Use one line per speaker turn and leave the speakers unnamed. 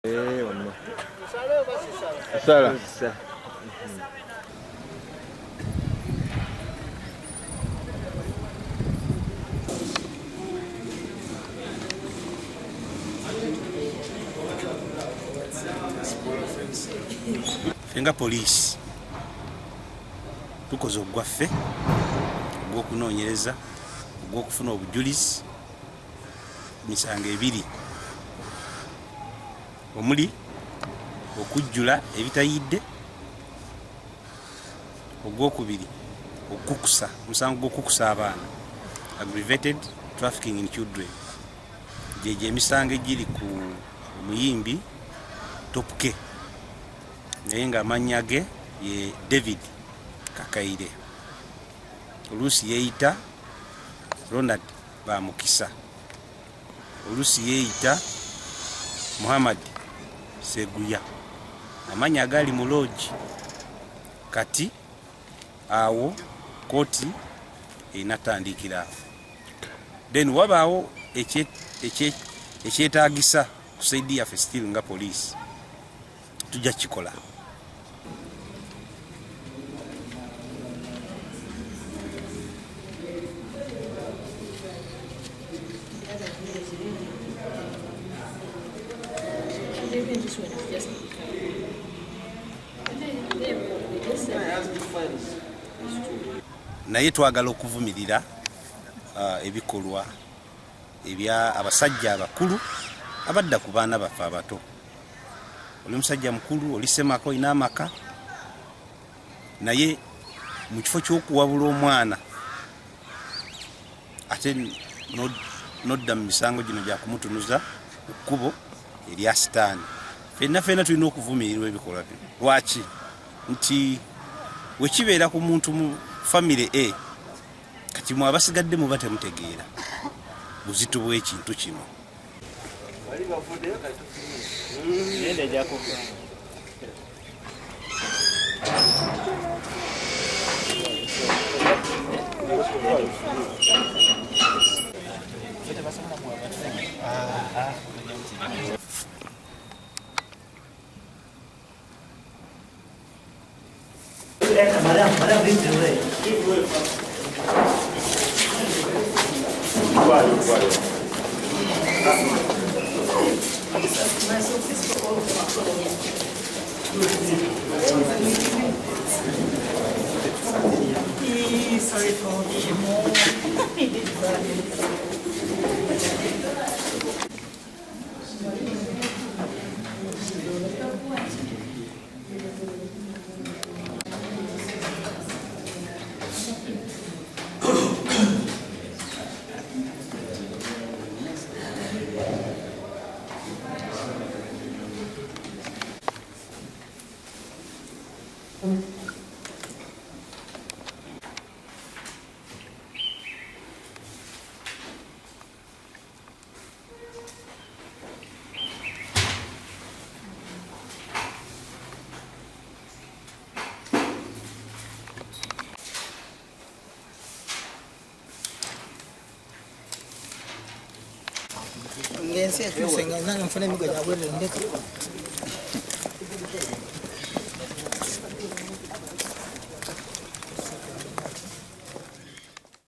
Sala.
Fenga police tukoze ogwaffe ogw'okunoonyereza ogw'okufuna obujulizi misango ebiri omuli okujjula ebitayidde, ogwokubiri okukusa musango gw'okukusa abaana aggravated trafficking in children. Gye emisango egiri ku Omuyimbi topuke naye nga amannya ge ye David Kakaire, oluusi yeeyita Ronald Bamukisa, oluusi yeeyita Muhammad Seguya, amannya agali mu lodge. Kati awo kooti enatandikira then wabaawo ekyetaagisa ku saidi yaffe still nga police tujja kikola. Naye twagala okuvumirira ebikolwa ebya abasajja abakulu abadda ku baana baffe abato. Oli musajja mukulu, oli semako, olina amaka, naye mu kifo ky'okuwabula omwana ate nodda mu misango gino gya kumutunuza ku kkubo erya sitaani. Ffenna tulina okuvumirirwa ebikolwa bino. Lwaki? Nti we kibeera ku muntu mu famire A, kati mwe abasigadde muba temutegeera buzito bw'ekintu kino.
Sorry for ngensi etusenga nange nfuna emigo gyabwerere ndeka